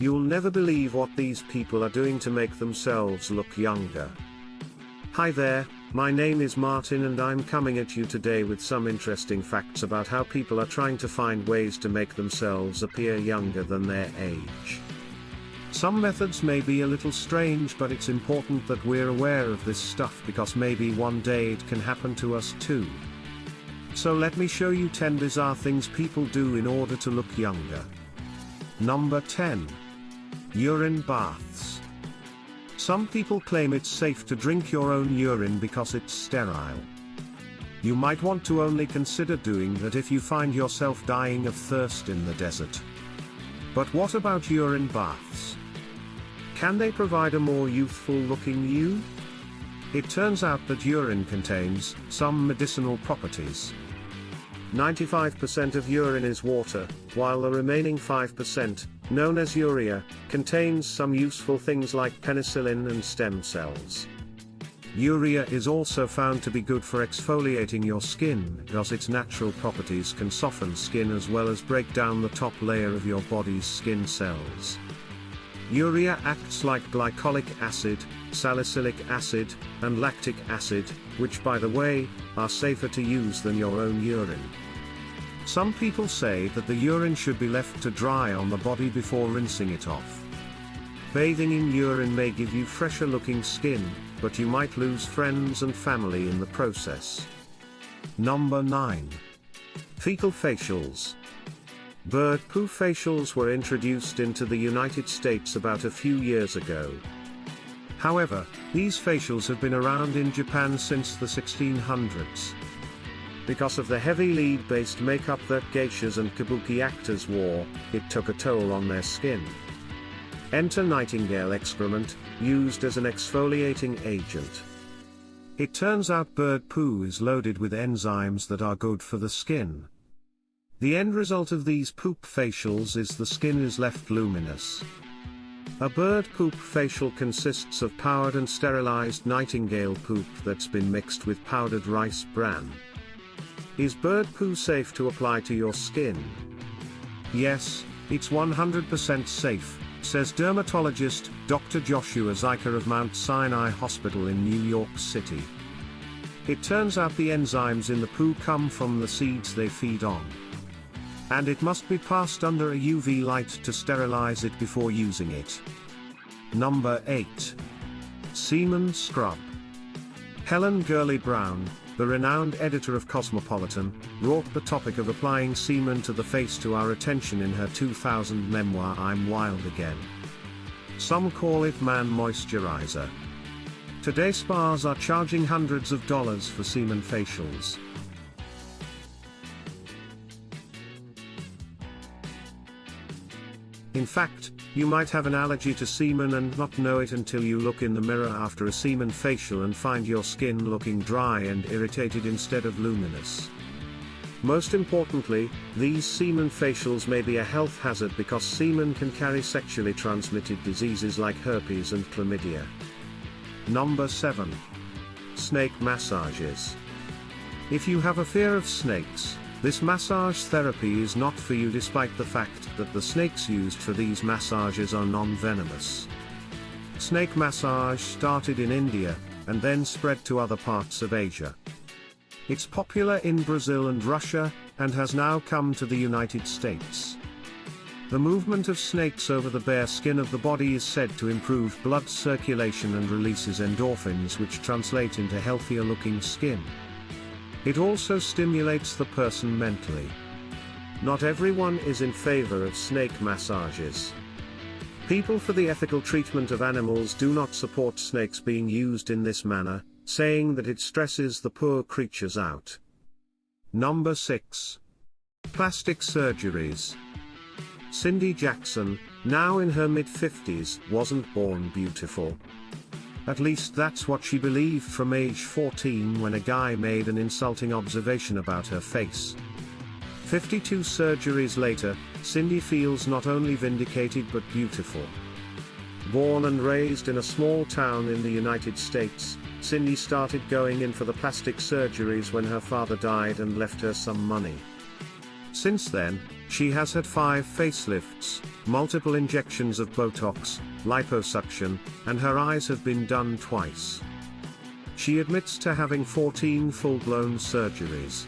You'll never believe what these people are doing to make themselves look younger. Hi there, my name is Martin and I'm coming at you today with some interesting facts about how people are trying to find ways to make themselves appear younger than their age. Some methods may be a little strange, but it's important that we're aware of this stuff because maybe one day it can happen to us too. So let me show you 10 bizarre things people do in order to look younger. Number 10. Urine baths. Some people claim it's safe to drink your own urine because it's sterile. You might want to only consider doing that if you find yourself dying of thirst in the desert. But what about urine baths? Can they provide a more youthful looking you? It turns out that urine contains some medicinal properties. 95% of urine is water, while the remaining 5%, known as urea, contains some useful things like penicillin and stem cells. Urea is also found to be good for exfoliating your skin because its natural properties can soften skin as well as break down the top layer of your body's skin cells. Urea acts like glycolic acid, salicylic acid, and lactic acid, which by the way, are safer to use than your own urine. Some people say that the urine should be left to dry on the body before rinsing it off. Bathing in urine may give you fresher looking skin, but you might lose friends and family in the process. Number 9. Fecal facials. Bird poo facials were introduced into the United States about a few years ago. However, these facials have been around in Japan since the 1600s. Because of the heavy lead-based makeup that geishas and kabuki actors wore, it took a toll on their skin. Enter nightingale excrement, used as an exfoliating agent. It turns out bird poo is loaded with enzymes that are good for the skin. The end result of these poop facials is the skin is left luminous. A bird poop facial consists of powdered and sterilized nightingale poop that's been mixed with powdered rice bran. Is bird poo safe to apply to your skin? Yes, it's 100% safe, says dermatologist Dr. Joshua Zeiker of Mount Sinai Hospital in New York City. It turns out the enzymes in the poo come from the seeds they feed on. And it must be passed under a UV light to sterilize it before using it. Number 8. Semen scrub. Helen Gurley Brown, the renowned editor of Cosmopolitan, brought the topic of applying semen to the face to our attention in her 2000 memoir I'm Wild Again. Some call it man moisturizer. Today spas are charging hundreds of dollars for semen facials. In fact, you might have an allergy to semen and not know it until you look in the mirror after a semen facial and find your skin looking dry and irritated instead of luminous. Most importantly, these semen facials may be a health hazard because semen can carry sexually transmitted diseases like herpes and chlamydia. Number 7. Snake massages. If you have a fear of snakes, this massage therapy is not for you despite the fact that the snakes used for these massages are non-venomous. Snake massage started in India, and then spread to other parts of Asia. It's popular in Brazil and Russia, and has now come to the United States. The movement of snakes over the bare skin of the body is said to improve blood circulation and releases endorphins which translate into healthier looking skin. It also stimulates the person mentally. Not everyone is in favor of snake massages. People for the ethical treatment of animals do not support snakes being used in this manner, saying that it stresses the poor creatures out. Number 6. Plastic surgeries. Cindy Jackson, now in her mid-50s, wasn't born beautiful. At least that's what she believed from age 14 when a guy made an insulting observation about her face. 52 surgeries later, Cindy feels not only vindicated but beautiful. Born and raised in a small town in the United States, Cindy started going in for the plastic surgeries when her father died and left her some money. Since then, She has had 5 facelifts, multiple injections of Botox, liposuction, and her eyes have been done twice. She admits to having 14 full-blown surgeries.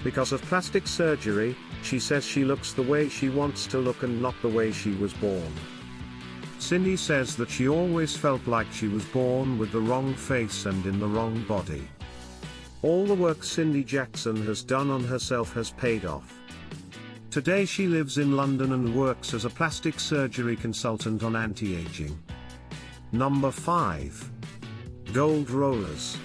Because of plastic surgery, she says she looks the way she wants to look and not the way she was born. Cindy says that she always felt like she was born with the wrong face and in the wrong body. All the work Cindy Jackson has done on herself has paid off. Today she lives in London and works as a plastic surgery consultant on anti-aging. Number 5. Gold rollers.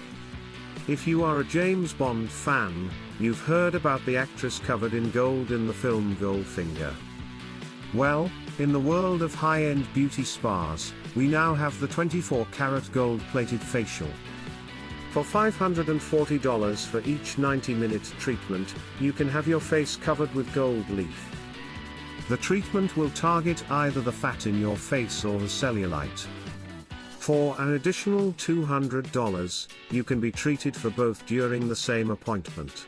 If you are a James Bond fan, you've heard about the actress covered in gold in the film Goldfinger. Well, in the world of high-end beauty spas, we now have the 24-karat gold-plated facial. For $540 for each 90-minute treatment, you can have your face covered with gold leaf. The treatment will target either the fat in your face or the cellulite. For an additional $200, you can be treated for both during the same appointment.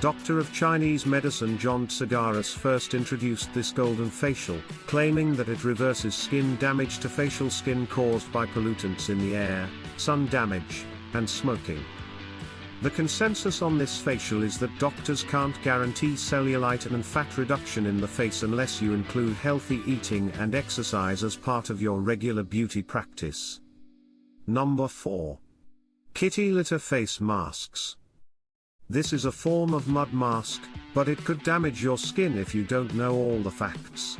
Doctor of Chinese medicine John Tsagaris first introduced this golden facial, claiming that it reverses skin damage to facial skin caused by pollutants in the air, sun damage, and smoking. The consensus on this facial is that doctors can't guarantee cellulite and fat reduction in the face unless you include healthy eating and exercise as part of your regular beauty practice. Number 4. Kitty litter face masks. This is a form of mud mask, but it could damage your skin if you don't know all the facts.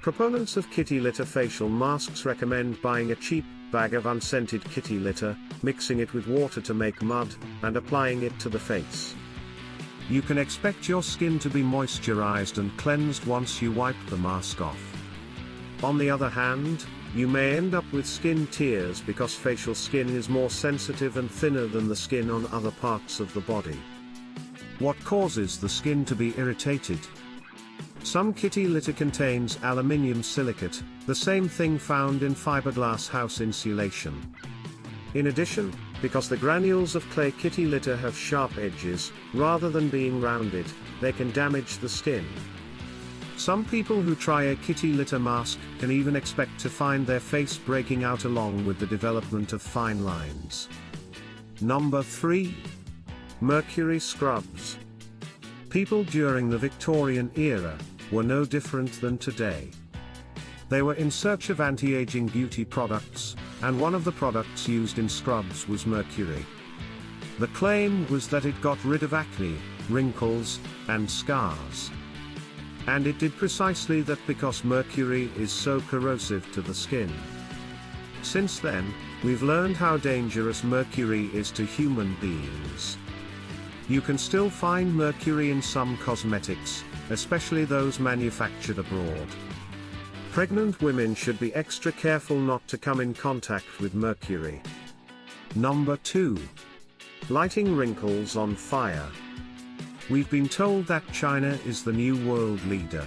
Proponents of kitty litter facial masks recommend buying a cheap bag of unscented kitty litter, mixing it with water to make mud, and applying it to the face. You can expect your skin to be moisturized and cleansed once you wipe the mask off. On the other hand, you may end up with skin tears because facial skin is more sensitive and thinner than the skin on other parts of the body. What causes the skin to be irritated? Some kitty litter contains aluminium silicate, the same thing found in fiberglass house insulation. In addition, because the granules of clay kitty litter have sharp edges, rather than being rounded, they can damage the skin. Some people who try a kitty litter mask can even expect to find their face breaking out along with the development of fine lines. Number 3. Mercury scrubs. People during the Victorian era were no different than today. They were in search of anti-aging beauty products, and one of the products used in scrubs was mercury. The claim was that it got rid of acne, wrinkles, and scars. And it did precisely that because mercury is so corrosive to the skin. Since then, we've learned how dangerous mercury is to human beings. You can still find mercury in some cosmetics, especially those manufactured abroad. Pregnant women should be extra careful not to come in contact with mercury. Number 2. Lighting wrinkles on fire. We've been told that China is the new world leader.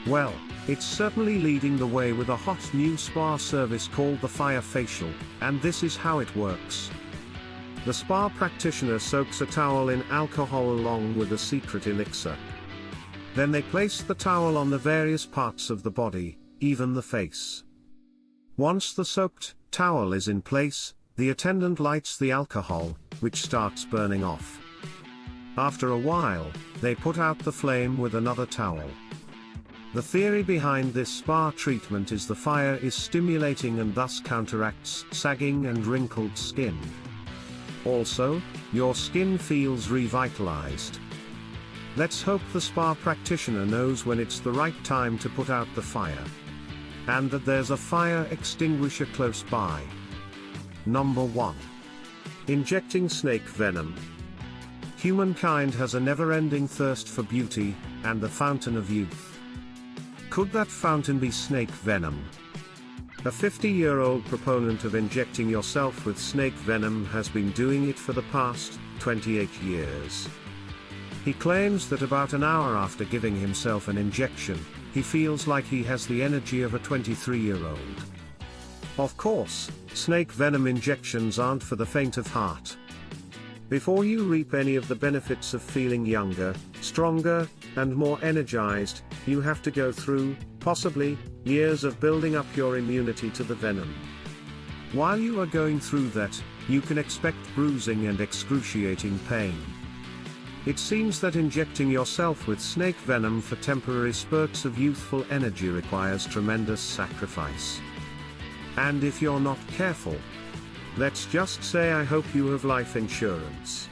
Well, it's certainly leading the way with a hot new spa service called the Fire Facial, and this is how it works. The spa practitioner soaks a towel in alcohol along with a secret elixir. Then they place the towel on the various parts of the body, even the face. Once the soaked towel is in place, the attendant lights the alcohol, which starts burning off. After a while, they put out the flame with another towel. The theory behind this spa treatment is the fire is stimulating and thus counteracts sagging and wrinkled skin. Also, your skin feels revitalized. Let's hope the spa practitioner knows when it's the right time to put out the fire. And that there's a fire extinguisher close by. Number 1. Injecting snake venom. Humankind has a never-ending thirst for beauty, and the fountain of youth. Could that fountain be snake venom? A 50-year-old proponent of injecting yourself with snake venom has been doing it for the past 28 years. He claims that about an hour after giving himself an injection, he feels like he has the energy of a 23-year-old. Of course, snake venom injections aren't for the faint of heart. Before you reap any of the benefits of feeling younger, stronger, and more energized, you have to go through, possibly, years of building up your immunity to the venom. While you are going through that, you can expect bruising and excruciating pain. It seems that injecting yourself with snake venom for temporary spurts of youthful energy requires tremendous sacrifice. And if you're not careful, let's just say I hope you have life insurance.